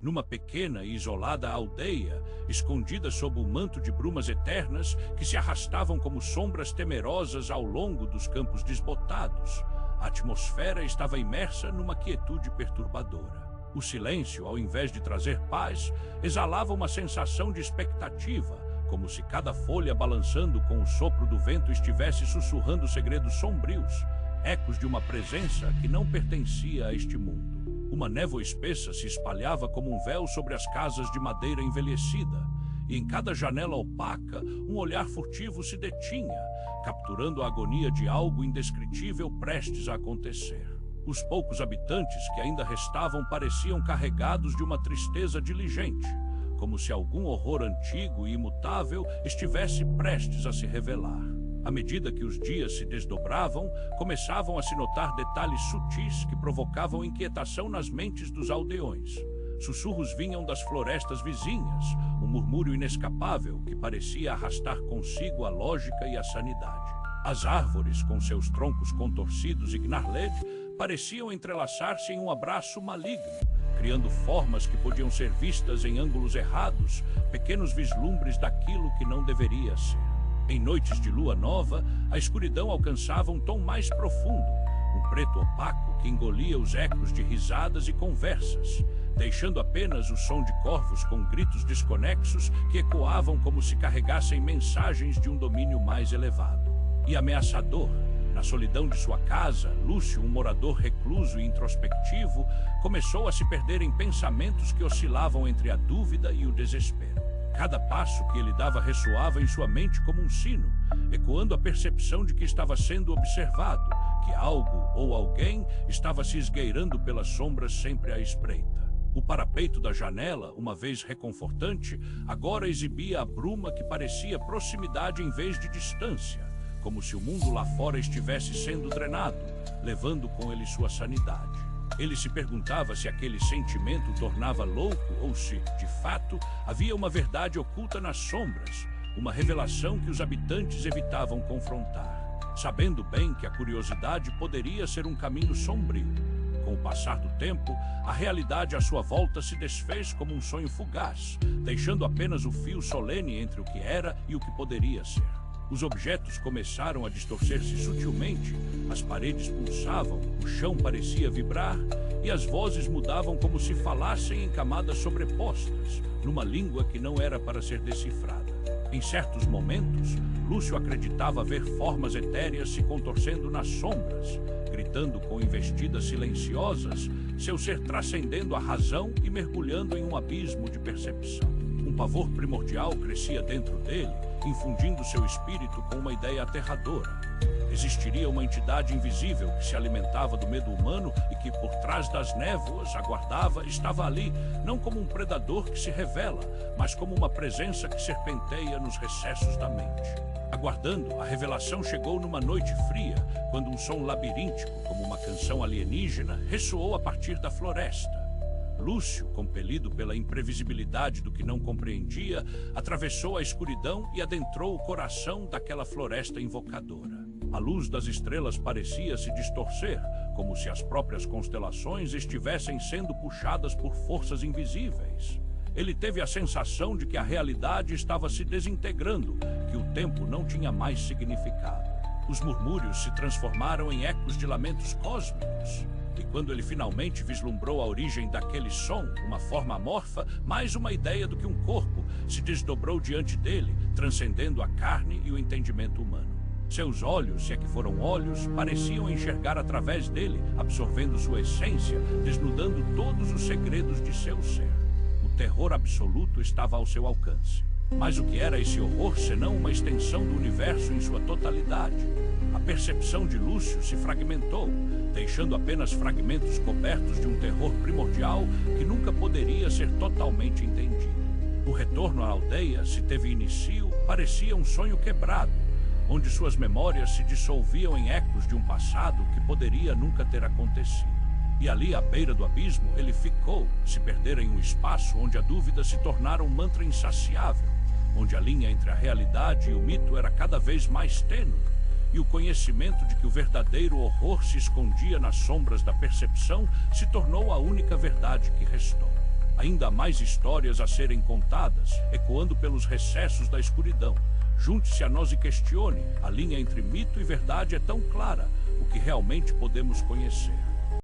Numa pequena e isolada aldeia, escondida sob o manto de brumas eternas que se arrastavam como sombras temerosas ao longo dos campos desbotados, a atmosfera estava imersa numa quietude perturbadora. O silêncio, ao invés de trazer paz, exalava uma sensação de expectativa, como se cada folha balançando com o sopro do vento estivesse sussurrando segredos sombrios, ecos de uma presença que não pertencia a este mundo. Uma névoa espessa se espalhava como um véu sobre as casas de madeira envelhecida, e em cada janela opaca um olhar furtivo se detinha, capturando a agonia de algo indescritível prestes a acontecer. Os poucos habitantes que ainda restavam pareciam carregados de uma tristeza diligente, como se algum horror antigo e imutável estivesse prestes a se revelar. À medida que os dias se desdobravam, começavam a se notar detalhes sutis que provocavam inquietação nas mentes dos aldeões. Sussurros vinham das florestas vizinhas, um murmúrio inescapável que parecia arrastar consigo a lógica e a sanidade. As árvores, com seus troncos contorcidos e gnarled, pareciam entrelaçar-se em um abraço maligno, criando formas que podiam ser vistas em ângulos errados, pequenos vislumbres daquilo que não deveria ser. Em noites de lua nova, a escuridão alcançava um tom mais profundo, um preto opaco que engolia os ecos de risadas e conversas, deixando apenas o som de corvos com gritos desconexos que ecoavam como se carregassem mensagens de um domínio mais elevado. E ameaçador, na solidão de sua casa, Lúcio, um morador recluso e introspectivo, começou a se perder em pensamentos que oscilavam entre a dúvida e o desespero. Cada passo que ele dava ressoava em sua mente como um sino, ecoando a percepção de que estava sendo observado, que algo ou alguém estava se esgueirando pelas sombras sempre à espreita. O parapeito da janela, uma vez reconfortante, agora exibia a bruma que parecia proximidade em vez de distância, como se o mundo lá fora estivesse sendo drenado, levando com ele sua sanidade. Ele se perguntava se aquele sentimento o tornava louco ou se, de fato, havia uma verdade oculta nas sombras, uma revelação que os habitantes evitavam confrontar, sabendo bem que a curiosidade poderia ser um caminho sombrio. Com o passar do tempo, a realidade à sua volta se desfez como um sonho fugaz, deixando apenas o fio solene entre o que era e o que poderia ser. Os objetos começaram a distorcer-se sutilmente, as paredes pulsavam, o chão parecia vibrar e as vozes mudavam como se falassem em camadas sobrepostas, numa língua que não era para ser decifrada. Em certos momentos, Lúcio acreditava ver formas etéreas se contorcendo nas sombras, gritando com investidas silenciosas, seu ser transcendendo a razão e mergulhando em um abismo de percepção. Um pavor primordial crescia dentro dele, infundindo seu espírito com uma ideia aterradora. Existiria uma entidade invisível que se alimentava do medo humano e que, por trás das névoas, aguardava, estava ali, não como um predador que se revela, mas como uma presença que serpenteia nos recessos da mente. Aguardando, a revelação chegou numa noite fria, quando um som labiríntico, como uma canção alienígena, ressoou a partir da floresta. Lúcio, compelido pela imprevisibilidade do que não compreendia, atravessou a escuridão e adentrou o coração daquela floresta invocadora. A luz das estrelas parecia se distorcer, como se as próprias constelações estivessem sendo puxadas por forças invisíveis. Ele teve a sensação de que a realidade estava se desintegrando, que o tempo não tinha mais significado. Os murmúrios se transformaram em ecos de lamentos cósmicos. E quando ele finalmente vislumbrou a origem daquele som, uma forma amorfa, mais uma ideia do que um corpo, se desdobrou diante dele, transcendendo a carne e o entendimento humano. Seus olhos, se é que foram olhos, pareciam enxergar através dele, absorvendo sua essência, desnudando todos os segredos de seu ser. O terror absoluto estava ao seu alcance. Mas o que era esse horror senão uma extensão do universo em sua totalidade? A percepção de Lúcio se fragmentou, deixando apenas fragmentos cobertos de um terror primordial que nunca poderia ser totalmente entendido. O retorno à aldeia, se teve início, parecia um sonho quebrado, onde suas memórias se dissolviam em ecos de um passado que poderia nunca ter acontecido. E ali, à beira do abismo, ele ficou, se perder em um espaço onde a dúvida se tornara um mantra insaciável, onde a linha entre a realidade e o mito era cada vez mais tênue, e o conhecimento de que o verdadeiro horror se escondia nas sombras da percepção se tornou a única verdade que restou. Ainda mais histórias a serem contadas, ecoando pelos recessos da escuridão. Junte-se a nós e questione. A linha entre mito e verdade é tão clara. O que realmente podemos conhecer?